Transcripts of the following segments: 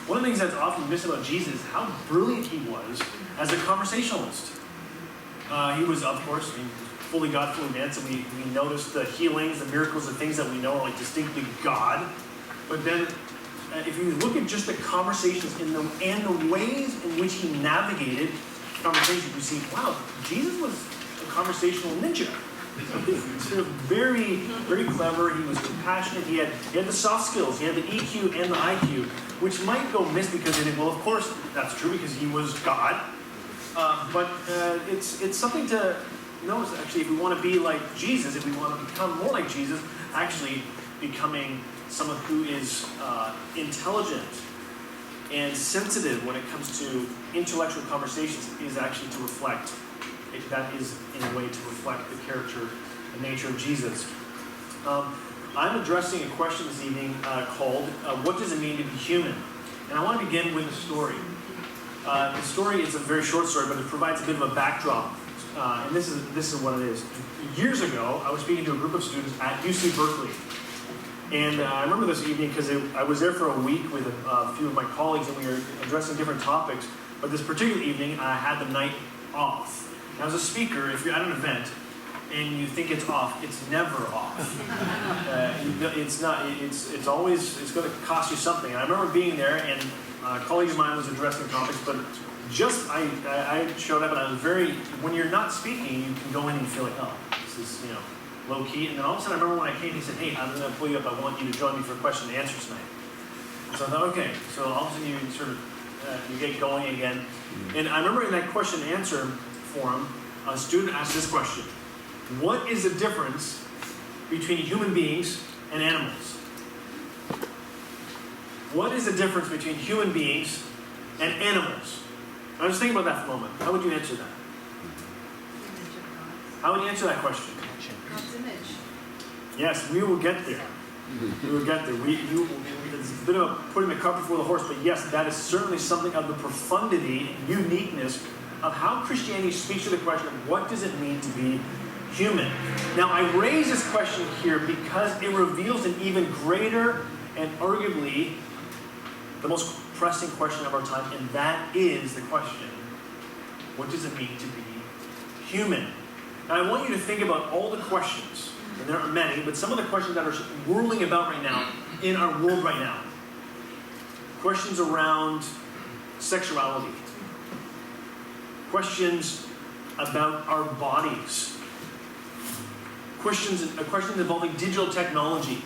one of the things that's often missed about Jesus is how brilliant he was as a conversationalist. He was, of course, fully God, fully man, so we notice the healings, the miracles, the things that we know are like distinctly God. But then, if you look at just the conversations and the ways in which he navigated conversations, you see, wow, Jesus was a conversational ninja. Sort of very, very clever. He was compassionate. He had the soft skills. He had the EQ and the IQ, which might go missed because it. Well, of course, that's true because he was God. But it's something to notice. Actually, if we want to be like Jesus, if we want to become more like Jesus, actually becoming someone who is intelligent and sensitive when it comes to intellectual conversations is actually to reflect. That is, in a way, to reflect the character and nature of Jesus. I'm addressing a question this evening called, what does it mean to be human? And I want to begin with a story. The story is a very short story, but it provides a bit of a backdrop. And this is what it is. Years ago, I was speaking to a group of students at UC Berkeley. And I remember this evening because I was there for a week with a few of my colleagues, and we were addressing different topics. But this particular evening, I had the night off. Now, as a speaker, if you're at an event and you think it's off, it's never off. It's not. It's always. It's going to cost you something. And I remember being there, and a colleague of mine was addressing topics, but just I showed up, and I was very. When you're not speaking, you can go in and feel like, oh, this is low key. And then all of a sudden, I remember when I came, he said, hey, I'm going to pull you up. I want you to join me for a question and answer tonight. So I thought, okay. So all of a sudden, you sort of you get going again. And I remember in that question and answer forum, a student asked this question: what is the difference between human beings and animals? What is the difference between human beings and animals? Now just think about that for a moment. How would you answer that? How would you answer that question? God's image. Yes, we will get there. We will get there. It's a bit of putting the cart before the horse, but yes, that is certainly something of the profundity and uniqueness of how Christianity speaks to the question of what does it mean to be human. Now, I raise this question here because it reveals an even greater and arguably the most pressing question of our time, and that is the question, what does it mean to be human? Now, I want you to think about all the questions, and there are many, but some of the questions that are whirling about right now in our world right now. Questions around sexuality. Questions about our bodies. Questions involving digital technology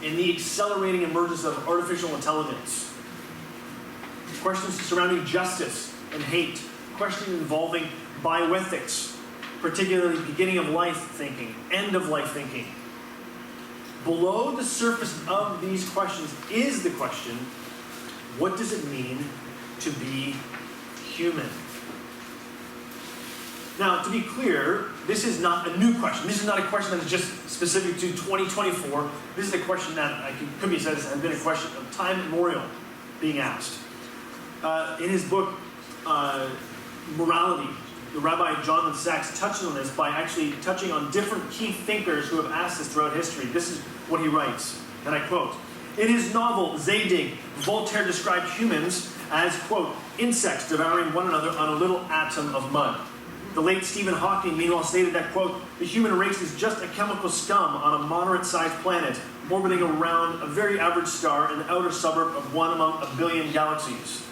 and the accelerating emergence of artificial intelligence. Questions surrounding justice and hate. Questions involving bioethics, particularly beginning of life thinking, end of life thinking. Below the surface of these questions is the question, what does it mean to be human? Now, to be clear, this is not a new question. This is not a question that is just specific to 2024. This is a question that could be said has been a question of time immemorial being asked. In his book, Morality, the Rabbi Jonathan Sachs touched on this by actually touching on different key thinkers who have asked this throughout history. This is what he writes, and I quote, in his novel, Zadig, Voltaire described humans as, quote, insects devouring one another on a little atom of mud. The late Stephen Hawking, meanwhile, stated that, quote, the human race is just a chemical scum on a moderate-sized planet orbiting around a very average star in the outer suburb of one among a billion galaxies.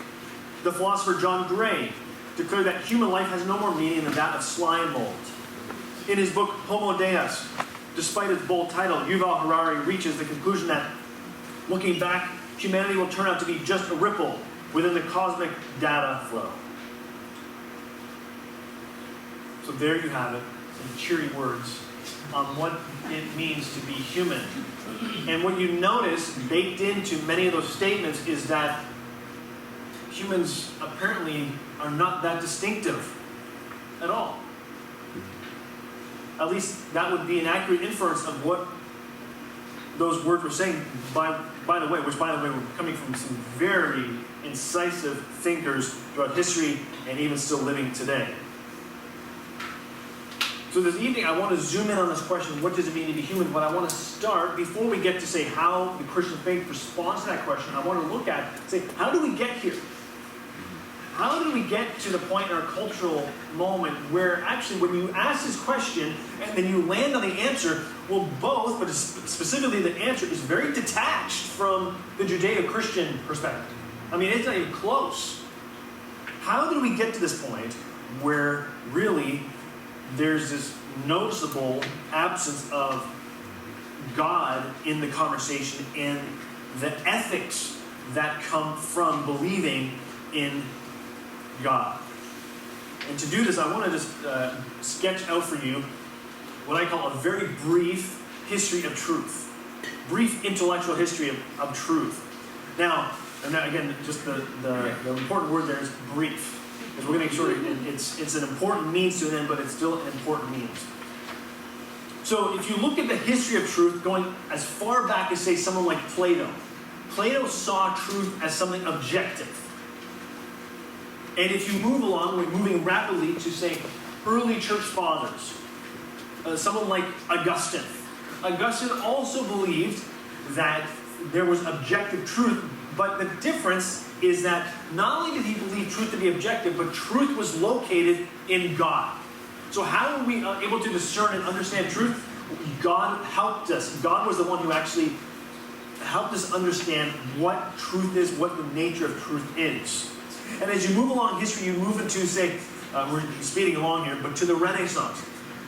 The philosopher John Gray declared that human life has no more meaning than that of slime mold. In his book, Homo Deus, despite its bold title, Yuval Harari reaches the conclusion that, looking back, humanity will turn out to be just a ripple within the cosmic data flow. So there you have it, some cheery words on what it means to be human. And what you notice baked into many of those statements is that humans apparently are not that distinctive at all. At least that would be an accurate inference of what those words were saying, by the way, were coming from some very incisive thinkers throughout history and even still living today. So this evening, I want to zoom in on this question, what does it mean to be human? But I want to start, before we get to say how the Christian faith responds to that question, I want to look at, say, how do we get here? How do we get to the point in our cultural moment where actually when you ask this question and then you land on the answer, well, both, but specifically the answer is very detached from the Judeo-Christian perspective. I mean, it's not even close. How do we get to this point where really there's this noticeable absence of God in the conversation and the ethics that come from believing in God? And to do this, I want to just sketch out for you what I call a very brief history of truth. Brief intellectual history of truth. Now, and again, just the important word there is brief. Because we're going to make sure it's an important means to an end, but it's still an important means. So if you look at the history of truth, going as far back as, say, someone like Plato. Plato saw truth as something objective. And if you move along, we're moving rapidly to, say, early church fathers. Someone like Augustine. Augustine also believed that there was objective truth, but the difference is that not only did he believe truth to be objective, but truth was located in God. So how are we able to discern and understand truth? God helped us. God was the one who actually helped us understand what truth is, what the nature of truth is. And as you move along history, you move into, say, we're speeding along here, but to the Renaissance.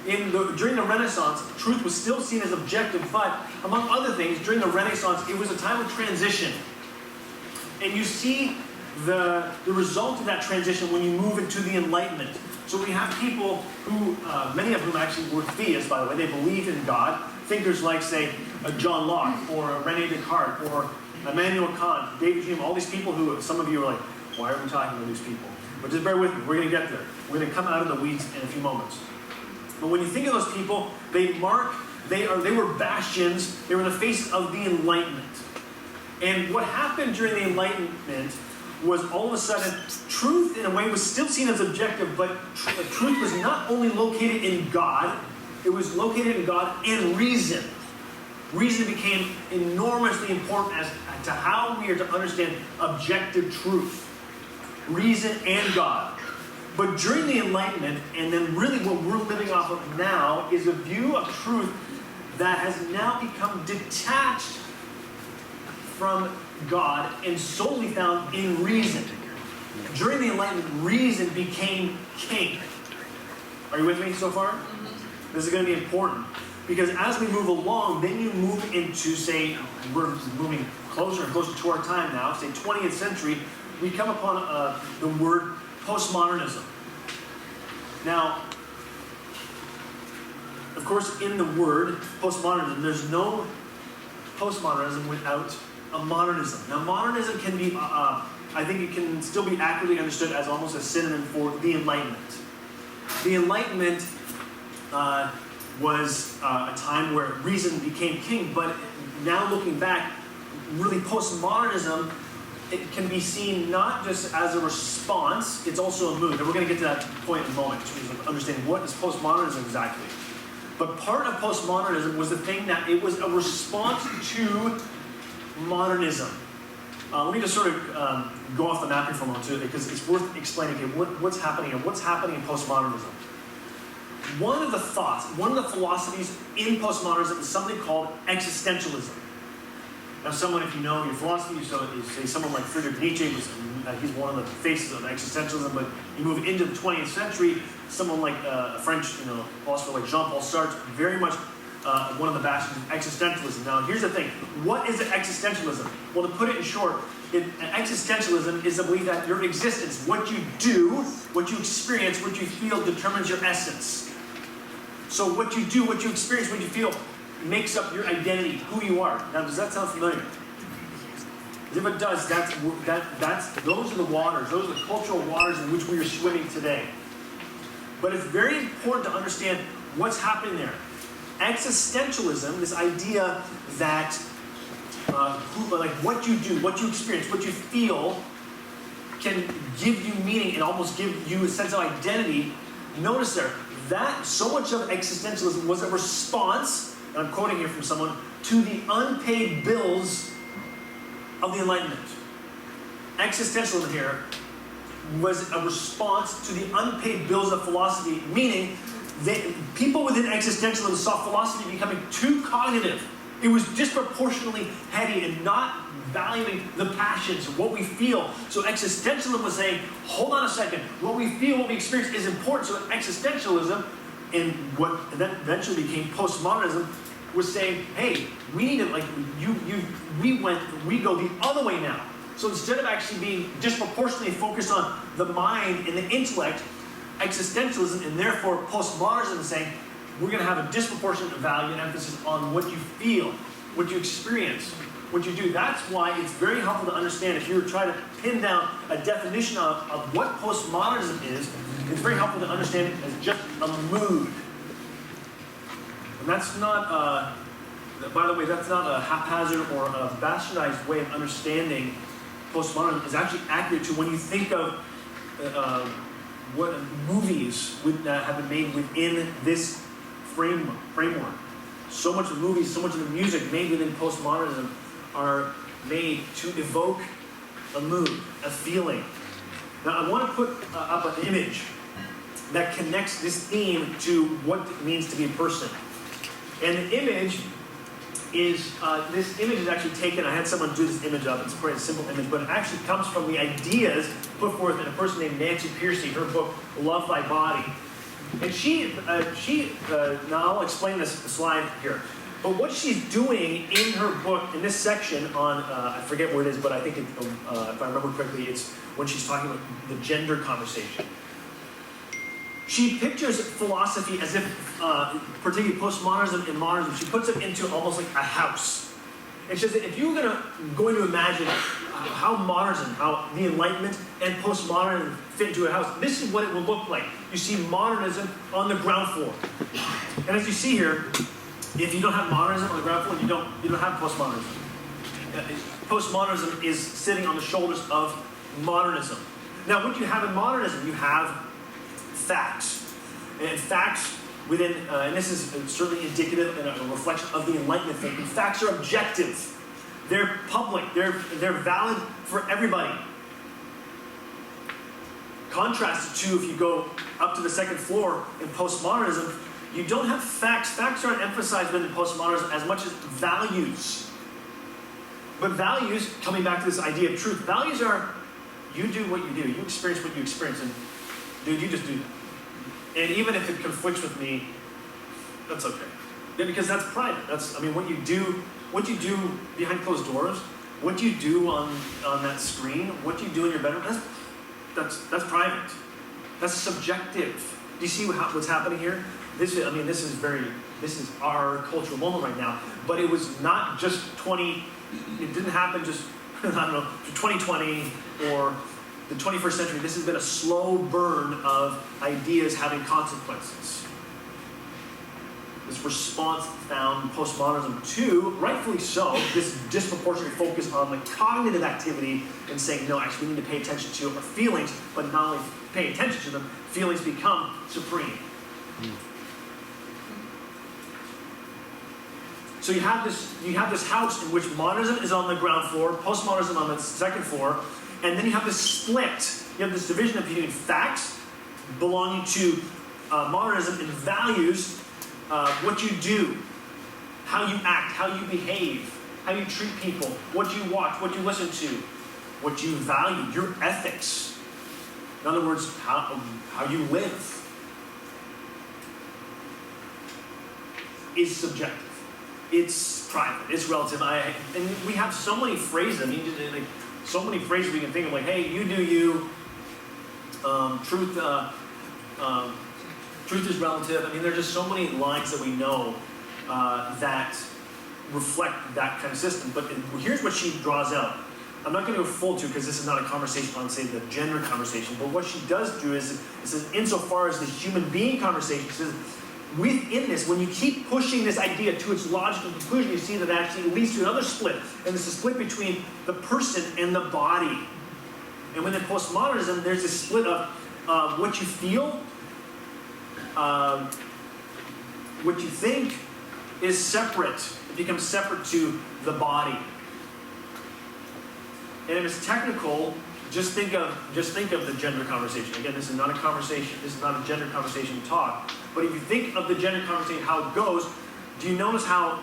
During the Renaissance, truth was still seen as objective, but among other things, during the Renaissance, it was a time of transition. And you see the result of that transition when you move into the Enlightenment. So we have people who, many of whom actually were theists, by the way, they believed in God. Thinkers like, say, John Locke, or René Descartes, or Immanuel Kant, David Hume, all these people who, some of you are like, why are we talking about these people? But just bear with me, we're going to get there. We're going to come out of the weeds in a few moments. But when you think of those people, they were bastions, they were the faces of the Enlightenment. And what happened during the Enlightenment was all of a sudden, truth in a way was still seen as objective, but truth was not only located in God, it was located in God and reason. Reason became enormously important as to how we are to understand objective truth. Reason and God. But during the Enlightenment, and then really what we're living off of now, is a view of truth that has now become detached from God and solely found in reason. During the Enlightenment, reason became king. Are you with me so far? This is going to be important. Because as we move along, then you move into, say, we're moving closer and closer to our time now, say 20th century, we come upon the word postmodernism. Now, of course, in the word postmodernism, there's no postmodernism without a modernism. Now, modernism can be, I think it can still be accurately understood as almost a synonym for the Enlightenment. The Enlightenment was a time where reason became king, but now looking back, really postmodernism, it can be seen not just as a response, it's also a mood. And we're going to get to that point in a moment, to understand what is postmodernism exactly. But part of postmodernism was the thing that it was a response to modernism. Let me just sort of go off the map here for a moment too, because it's worth explaining what's happening and what's happening in postmodernism. One of the thoughts, one of the philosophies in postmodernism is something called existentialism. Now, someone, if you know your philosophy, you say someone like Friedrich Nietzsche, he's one of the faces of existentialism, but you move into the 20th century, someone like a French philosopher like Jean-Paul Sartre, very much one of the bastions of existentialism. Now, here's the thing. What is existentialism? Well, to put it in short, existentialism is the belief that your existence, what you do, what you experience, what you feel, determines your essence. So what you do, what you experience, what you feel, makes up your identity, who you are. Now, does that sound familiar? If it does, those are the waters, those are the cultural waters in which we are swimming today. But it's very important to understand what's happening there. Existentialism, this idea that what you do, what you experience, what you feel, can give you meaning and almost give you a sense of identity. Notice there, that so much of existentialism was a response, and I'm quoting here from someone, to the unpaid bills of the Enlightenment. Existentialism here was a response to the unpaid bills of philosophy, meaning that people within existentialism saw philosophy becoming too cognitive. It was disproportionately heady and not valuing the passions, what we feel. So existentialism was saying, hold on a second, what we feel, what we experience is important. So existentialism, and what then eventually became postmodernism, was saying, hey, we need to, like, we go the other way now. So instead of actually being disproportionately focused on the mind and the intellect, existentialism and therefore postmodernism is saying, we're going to have a disproportionate value and emphasis on what you feel, what you experience, what you do. That's why it's very helpful to understand, if you were trying to pin down a definition of what postmodernism is, it's very helpful to understand it as just a mood. And that's not, by the way, that's not a haphazard or a bastardized way of understanding postmodernism. It's actually accurate to when you think of what movies have been made within this framework. So much of the movies, so much of the music made within postmodernism are made to evoke a mood, a feeling. Now I want to put up an image that connects this theme to what it means to be a person. And the image is, this image is actually taken, I had someone do this image up, it's quite a simple image, but it actually comes from the ideas put forth in a person named Nancy Pearcey, her book, Love Thy Body. And now I'll explain this slide here, but what she's doing in her book, in this section on, I forget where it is, but I think, if I remember correctly, it's when she's talking about the gender conversation. She pictures philosophy as if, particularly postmodernism and modernism, she puts it into almost like a house. And she says that if you were going to imagine how modernism, how the Enlightenment and postmodernism fit into a house, this is what it will look like. You see modernism on the ground floor. And as you see here, if you don't have modernism on the ground floor, you don't have postmodernism. Postmodernism is sitting on the shoulders of modernism. Now, what you have in modernism, you have facts. And facts within, and this is certainly indicative and a reflection of the Enlightenment thinking. Facts are objective. They're public. They're valid for everybody. Contrasted to if you go up to the second floor in postmodernism, you don't have facts. Facts aren't emphasized within postmodernism as much as values. But values, coming back to this idea of truth, values are, you do what you do. You experience what you experience. And dude, you just do that. And even if it conflicts with me, that's okay. Yeah, because that's private. That's, I mean, what you do behind closed doors, what you do on that screen, what you do in your bedroom, that's private. That's subjective. Do you see what's happening here? This is our cultural moment right now. But it was not just it didn't happen just, I don't know, 2020 or the 21st century. This has been a slow burn of ideas having consequences. This response found postmodernism to, rightfully so, this disproportionate focus on the cognitive activity and saying, no, actually we need to pay attention to our feelings, but not only pay attention to them, feelings become supreme. So you have this house in which modernism is on the ground floor, postmodernism on the second floor, and then you have this split. You have this division between facts belonging to modernism and values, what you do, how you act, how you behave, how you treat people, what you watch, what you listen to, what you value, your ethics. In other words, how you live is subjective. It's private. It's relative. And we have so many phrases. I mean, so many phrases we can think of, like, hey, you do you. Truth is relative. I mean, there's just so many lines that we know that reflect that kind of system. But here's what she draws out. I'm not going to go full to because this is not a conversation on, say, the gender conversation. But what she does do is, it says, insofar as the human being conversation, she says, within this, when you keep pushing this idea to its logical conclusion, you see that it actually leads to another split. And it's a split between the person and the body. And within postmodernism, there's this split of what you feel what you think is separate. It becomes separate to the body. And if it's technical, just think of the gender conversation. Again, this is not a conversation. This is not a gender conversation talk. But if you think of the gender conversation, how it goes, do you notice how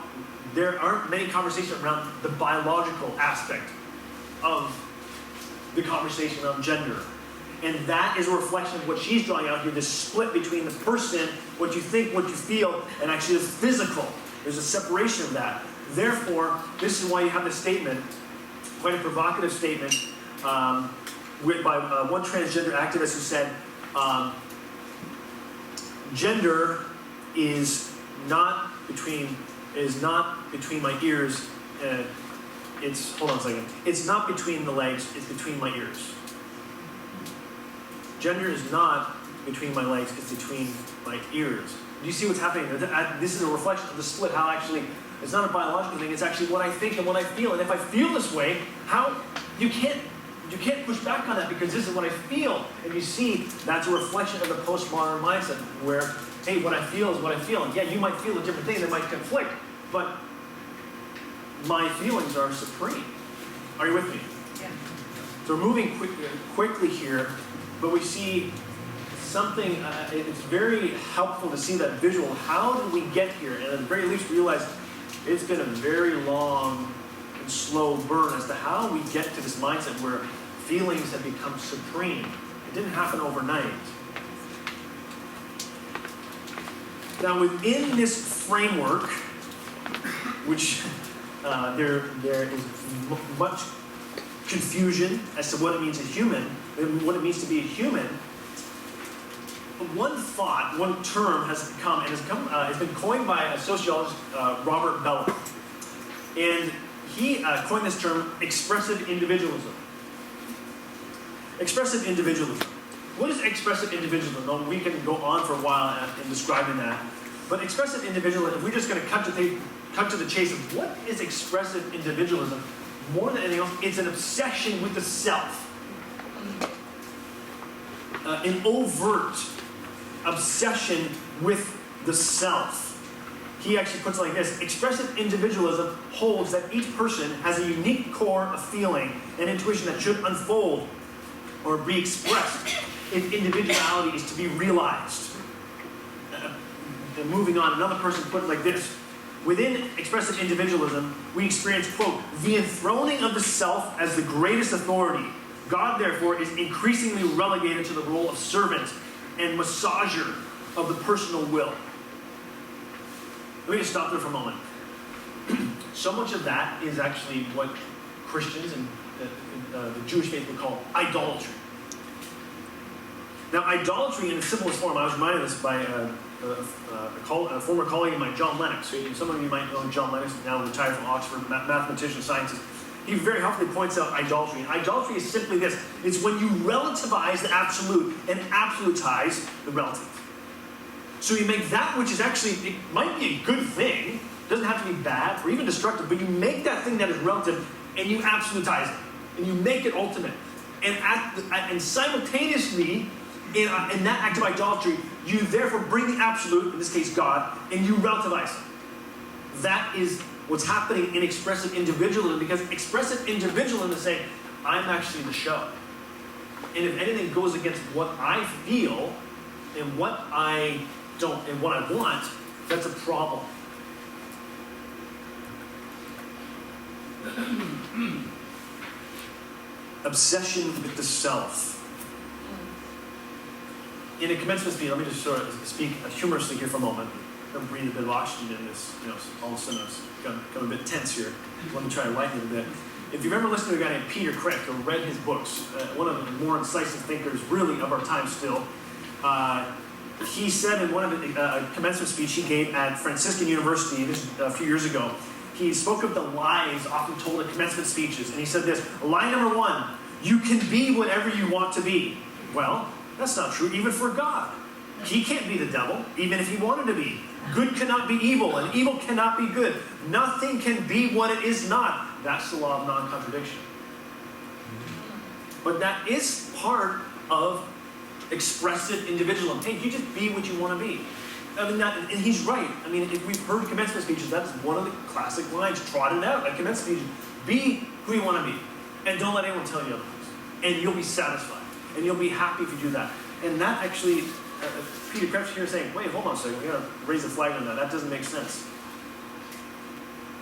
there aren't many conversations around the biological aspect of the conversation around gender? And that is a reflection of what she's drawing out here, this split between the person, what you think, what you feel, and actually the physical. There's a separation of that. Therefore, this is why you have this statement, quite a provocative statement, by one transgender activist who said, gender is not between my ears. Hold on a second. It's not between the legs. It's between my ears. Gender is not between my legs. It's between my ears. Do you see what's happening? This is a reflection of the split. How actually it's not a biological thing. It's actually what I think and what I feel. And if I feel this way, how you can't push back on that because this is what I feel. And you see, that's a reflection of the postmodern mindset where, hey, what I feel is what I feel. And yeah, you might feel a different thing that might conflict, but my feelings are supreme. Are you with me? Yeah. So we're moving quickly here, but we see something, it's very helpful to see that visual. How did we get here? And at the very least, realize it's been a very long and slow burn as to how we get to this mindset where feelings have become supreme. It didn't happen overnight. Now, within this framework, which there is much confusion as to what it means to human, and what it means to be a human. One thought, one term has been coined by a sociologist, Robert Bellow, and he coined this term, expressive individualism. Expressive individualism. What is expressive individualism? Well, we can go on for a while in describing that, but expressive individualism, if we're just going to cut to the chase of what is expressive individualism, more than anything else, it's an obsession with the self. An overt obsession with the self. He actually puts it like this: expressive individualism holds that each person has a unique core of feeling and intuition that should unfold or be expressed if individuality is to be realized. And moving on, another person put it like this: within expressive individualism, we experience, quote, the enthroning of the self as the greatest authority. God, therefore, is increasingly relegated to the role of servant and massager of the personal will. Let me just stop there for a moment. So much of that is actually what Christians and the Jewish faith would call idolatry. Now, idolatry in its simplest form, I was reminded of this by a former colleague of mine, John Lennox. So some of you might know John Lennox, now retired from Oxford, mathematician, scientist. He very helpfully points out idolatry. And idolatry is simply this: it's when you relativize the absolute and absolutize the relative. So you make that which is actually, it might be a good thing, doesn't have to be bad or even destructive, but you make that thing that is relative and you absolutize it. And you make it ultimate. And simultaneously, in that act of idolatry, you therefore bring the absolute, in this case God, and you relativize it. That is what's happening in expressive individualism, because expressive individualism is saying, I'm actually the show. And if anything goes against what I feel and what I don't and what I want, that's a problem. Obsession with the self. In a commencement speech, let me just sort of speak humorously here for a moment. I'm going to breathe a bit of oxygen in this. All of a sudden it's become a bit tense here. Let me try to lighten it a bit. If you remember listening to a guy named Peter Craig, who read his books, one of the more incisive thinkers really of our time still, he said in one of the commencement speech he gave at Franciscan University a few years ago, he spoke of the lies often told at commencement speeches, and he said this: lie number 1, you can be whatever you want to be. Well, that's not true even for God. He can't be the devil, even if he wanted to be. Good cannot be evil, and evil cannot be good. Nothing can be what it is not. That's the law of non-contradiction. But that is part of expressive individualism. Hey, you just be what you want to be. I mean, and he's right. I mean, if we've heard commencement speeches, that's one of the classic lines trotted out at commencement speeches. Be who you want to be, and don't let anyone tell you otherwise. And you'll be satisfied, and you'll be happy if you do that. And that actually, Peter Krebs here saying, wait, hold on a second, we gotta raise a flag on that. That doesn't make sense.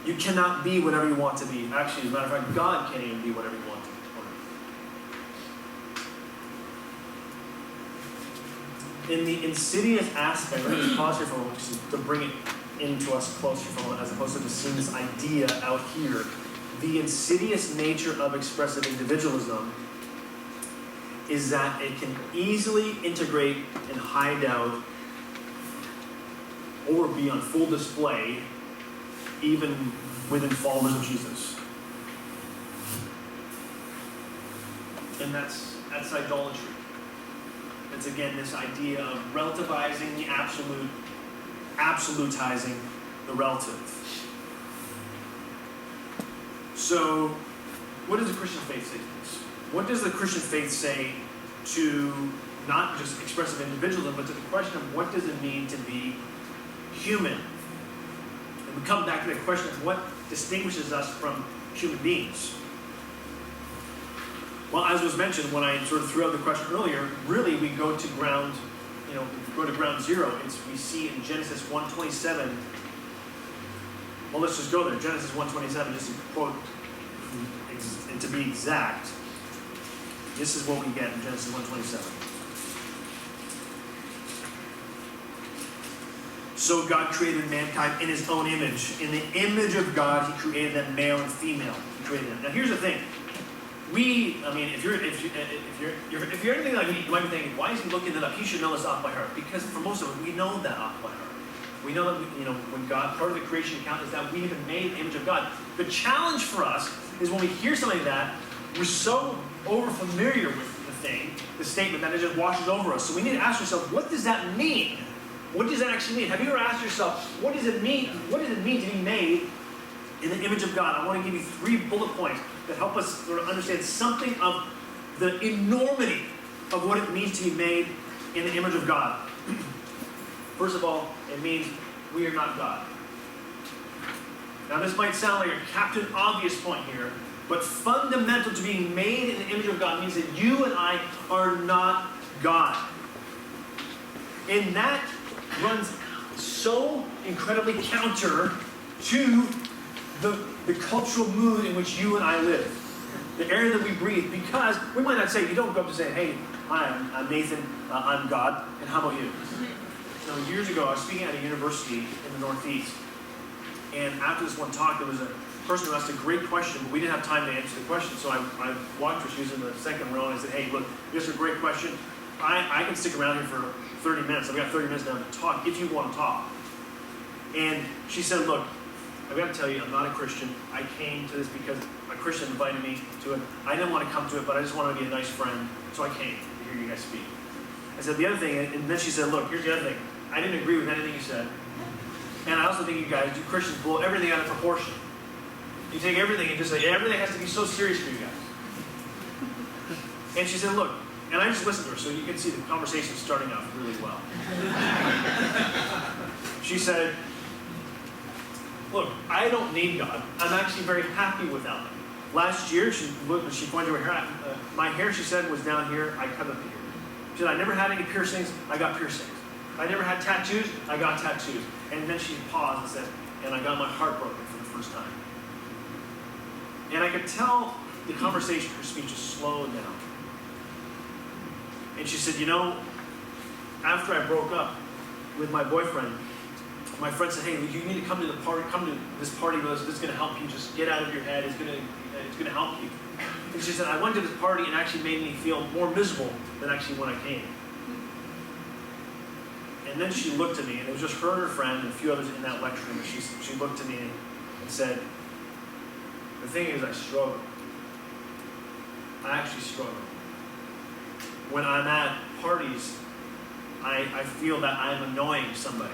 You cannot be whatever you want to be. Actually, as a matter of fact, God can't even be whatever you want to be. In the insidious aspect, let me just pause here for a moment to bring it into us closer for a moment, as opposed to just seeing this idea out here. The insidious nature of expressive individualism is that it can easily integrate and hide out or be on full display even within followers of Jesus. And that's idolatry. It's again this idea of relativizing the absolute, absolutizing the relative. So, what does the Christian faith say to this? What does the Christian faith say to not just expressive individualism, but to the question of what does it mean to be human? And we come back to the question of what distinguishes us from human beings. Well, as was mentioned when I sort of threw out the question earlier, really we go to ground, ground zero. We see in Genesis 1:27. Well, let's just go there. Genesis 1:27, just to quote, and to be exact, this is what we get in Genesis 1:27. So God created mankind in his own image. In the image of God, he created them, male and female. He created them. Now, here's the thing. If you're anything like me, you might be thinking, why is he looking that up? He should know this off by heart. Because for most of us, we know that off by heart. We know that, when God, part of the creation account is that we have been made in the image of God. The challenge for us is when we hear something like that, we're so over-familiar with the thing, the statement, that it just washes over us. So we need to ask ourselves, what does that mean? What does that actually mean? Have you ever asked yourself, what does it mean? What does it mean to be made in the image of God? I want to give you 3 bullet points that help us sort of understand something of the enormity of what it means to be made in the image of God. First of all, it means we are not God. Now this might sound like a Captain Obvious point here, but fundamental to being made in the image of God means that you and I are not God. And that runs so incredibly counter to the cultural mood in which you and I live, the air that we breathe, because we might not say, you don't go up to say, hey, hi, I'm Nathan, I'm God, and how about you? Years ago, I was speaking at a university in the Northeast, and after this one talk, there was a person who asked a great question, but we didn't have time to answer the question, so I walked her, she was in the second row, and I said, hey, look, this is a great question. I can stick around here for 30 minutes. I've got 30 minutes now to talk, if you want to talk. And she said, look, I've got to tell you, I'm not a Christian. I came to this because a Christian invited me to it. I didn't want to come to it, but I just wanted to be a nice friend, so I came to hear you guys speak. I said, the other thing, and then she said, look, here's the other thing. I didn't agree with anything you said. And I also think you guys, you Christians, blow everything out of proportion. You take everything and just say, everything has to be so serious for you guys. And she said, look, and I just listened to her, so you can see the conversation starting off really well. She said, look, I don't need God. I'm actually very happy without him. Last year, she pointed to her hair. My hair, she said, was down here. I cut it here. She said, I never had any piercings. I got piercings. I never had tattoos. I got tattoos. And then she paused and said, and I got my heart broken for the first time. And I could tell the conversation, her speech is slowed down. And she said, after I broke up with my boyfriend, my friend said, hey, you need to come to the party, come to this party with us. This is going to help you just get out of your head. It's going to help you. And she said, I went to this party and actually made me feel more miserable than actually when I came. And then she looked at me, and it was just her and her friend and a few others in that lecture room. And she looked at me and said, the thing is, I struggle. I actually struggle. When I'm at parties, I feel that I'm annoying somebody.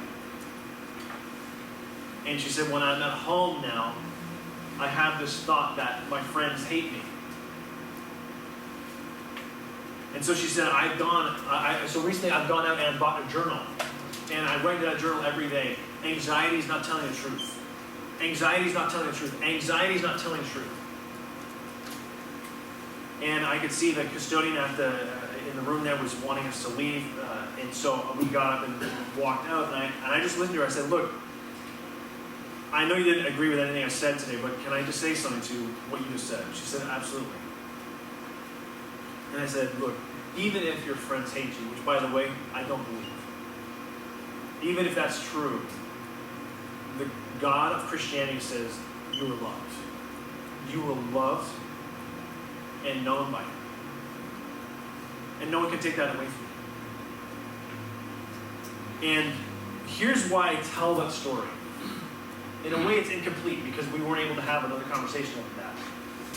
And she said, when I'm at home now, I have this thought that my friends hate me. And so she said, so recently I've gone out and bought a journal. And I write in that journal every day. Anxiety is not telling the truth. Anxiety is not telling the truth. Anxiety is not telling the truth. And I could see the custodian in the room there was wanting us to leave. And so we got up and walked out. And I just listened to her. I said, look, I know you didn't agree with anything I said today, but can I just say something to what you just said? She said, absolutely. And I said, look, even if your friends hate you, which by the way, I don't believe, even if that's true, the God of Christianity says you are loved. You are loved and known by Him. And no one can take that away from you. And here's why I tell that story. In a way, it's incomplete because we weren't able to have another conversation like that.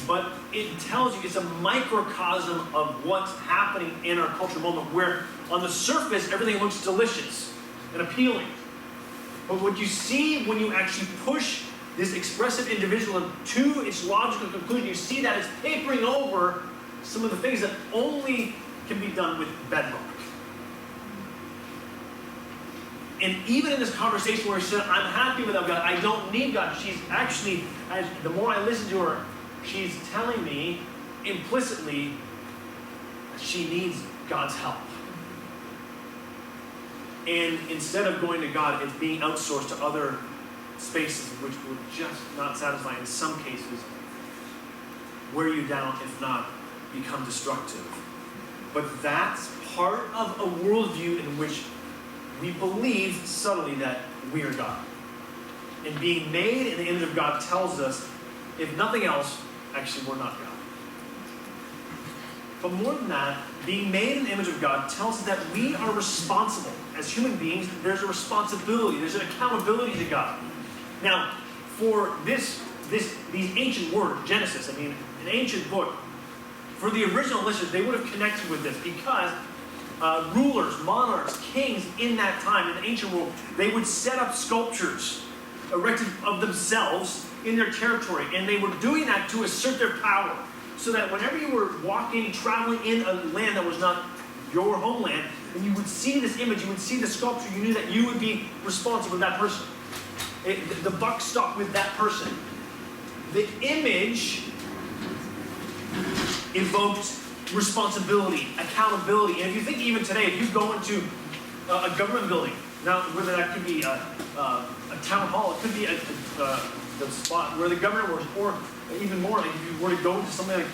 But it tells you it's a microcosm of what's happening in our cultural moment where on the surface, everything looks delicious and appealing. But what you see when you actually push this expressive individualism to its logical conclusion, you see that it's papering over some of the things that only can be done with bedrock. And even in this conversation where she said, I'm happy without God, I don't need God, she's actually, the more I listen to her, she's telling me implicitly that she needs God's help. And instead of going to God, it's being outsourced to other spaces which will just not satisfy, in some cases, wear you down, if not become destructive. But that's part of a worldview in which we believe subtly that we are God. And being made in the image of God tells us, if nothing else, actually we're not God. But more than that, being made in the image of God tells us that we are responsible. As human beings, there's a responsibility, there's an accountability to God. Now, for these ancient words, Genesis, an ancient book, for the original listeners, they would have connected with this because rulers, monarchs, kings in that time, in the ancient world, they would set up sculptures erected of themselves in their territory. And they were doing that to assert their power. So that whenever you were walking, traveling in a land that was not your homeland, and you would see this image, you would see the sculpture, you knew that you would be responsible for that person. The buck stopped with that person. The image evoked responsibility, accountability. And if you think even today, if you go into a government building, now whether that could be a town hall, it could be the spot where the governor works, or even more, like if you were to go into something like,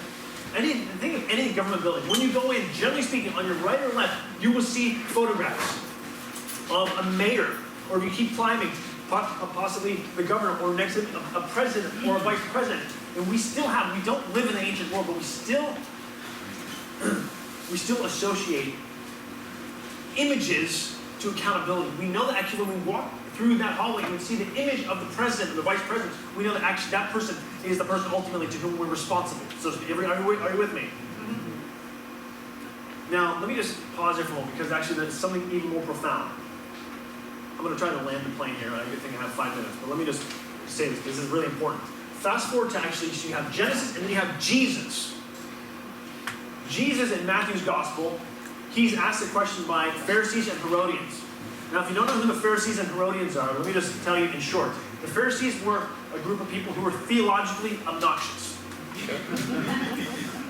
think of any government building. When you go in, generally speaking, on your right or left, you will see photographs of a mayor, or if you keep climbing, possibly the governor, or next to a president or a vice president. And we don't live in the ancient world, but we still associate images to accountability. We know that actually when we walk through that hallway and we see the image of the president or the vice president, we know that actually that person is the person ultimately to whom we're responsible. So are you with me? Mm-hmm. Now, let me just pause here for a moment because actually there's something even more profound. I'm going to try to land the plane here. I think I have 5 minutes, but let me just say this. This is really important. Fast forward to actually, so you have Genesis and then you have Jesus. Jesus in Matthew's gospel, he's asked a question by Pharisees and Herodians. Now, if you don't know who the Pharisees and Herodians are, let me just tell you in short. The Pharisees were a group of people who were theologically obnoxious.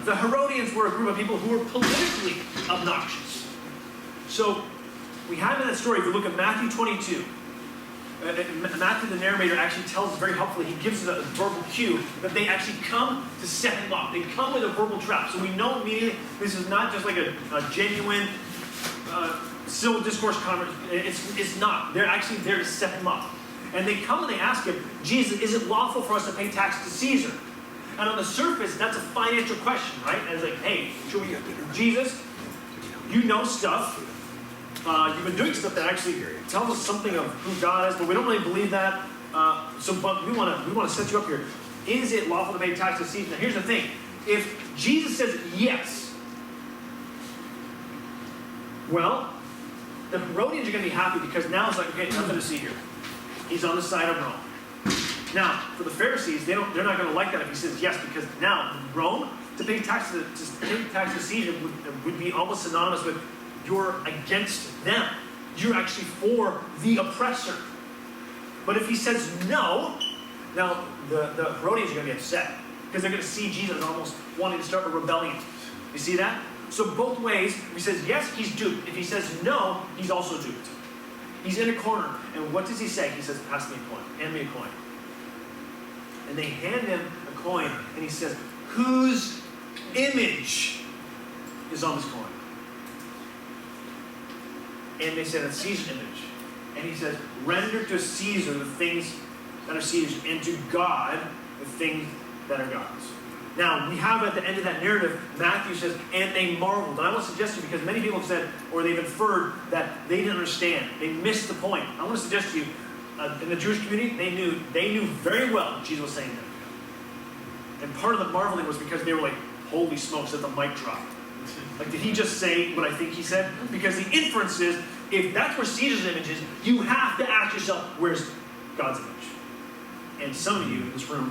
The Herodians were a group of people who were politically obnoxious. So, we have in that story, if you look at Matthew 22, Matthew, the narrator, actually tells us very helpfully, he gives us a verbal cue that they actually come to set him up. They come with a verbal trap. So we know immediately this is not just like a genuine civil discourse conversation. It's not. They're actually there to set him up. And they come and they ask him, Jesus, is it lawful for us to pay tax to Caesar? And on the surface, that's a financial question, right? And it's like, hey, should we, Jesus, you know stuff. You've been doing stuff that actually tells us something of who God is, but we don't really believe that. But we want to set you up here. Is it lawful to pay tax to Caesar? Now, here's the thing: if Jesus says yes, well, the Herodians are going to be happy because now it's like, okay, nothing to see here. He's on the side of Rome. Now, for the Pharisees, they're not going to like that if he says yes, because now Rome, to pay tax to Caesar would be almost synonymous with you're against them. You're actually for the oppressor. But if he says no, now the Herodians are going to be upset because they're going to see Jesus almost wanting to start a rebellion. You see that? So both ways, if he says yes, he's duped. If he says no, he's also duped. He's in a corner. And what does he say? He says, pass me a coin. Hand me a coin. And they hand him a coin, and he says, whose image is on this coin? And they said, it's Caesar's image. And he says, render to Caesar the things that are Caesar's, and to God the things that are God's. Now, we have at the end of that narrative, Matthew says, and they marveled. And I want to suggest to you, because many people have said, or they've inferred, that they didn't understand. They missed the point. I want to suggest to you, in the Jewish community, they knew very well what Jesus was saying there. And part of the marveling was because they were like, holy smokes, did the mic drop? Like, did he just say what I think he said? Because the inference is, if that's where Caesar's image is, you have to ask yourself, where's God's image? And some of you in this room,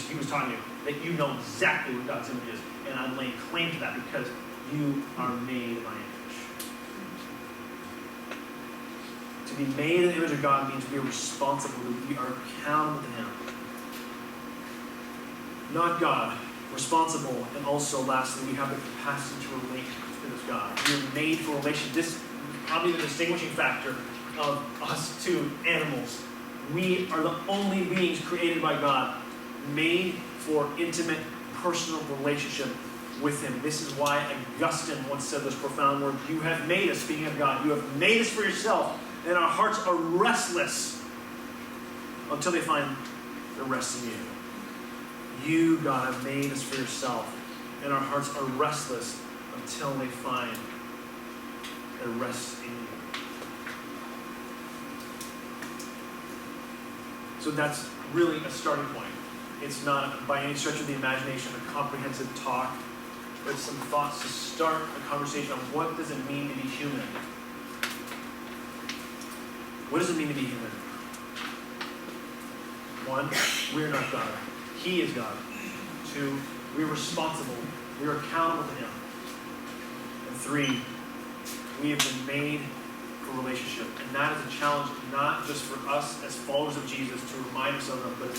he was talking to you, that you know exactly what God's image is. And I'm laying claim to that because you are made in my image. To be made in the image of God means we are responsible, we are accountable to him. Not God, responsible, and also lastly, we have the capacity to relate to this God. We are made for relation. This is probably the distinguishing factor of us to animals. We are the only beings created by God, made for intimate, personal relationship with him. This is why Augustine once said this profound word, you have made us, speaking of God, you have made us for yourself, and our hearts are restless until they find the rest in you. You, God, have made us for yourself, and our hearts are restless until they find a rest in you. So that's really a starting point. It's not, by any stretch of the imagination, a comprehensive talk, but some thoughts to start a conversation on what does it mean to be human? What does it mean to be human? One, we're not God. He is God. Two, we're responsible. We're accountable to him. And three, we have been made for relationship. And that is a challenge not just for us as followers of Jesus to remind ourselves of, but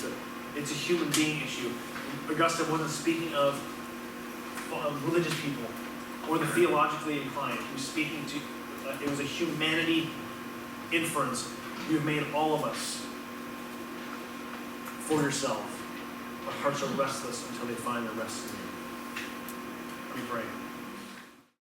it's a human being issue. Augustine wasn't speaking of religious people or the theologically inclined. He was speaking to, it was a humanity inference. You have made all of us for yourself. Our hearts are restless until they find the rest in you. Let me pray.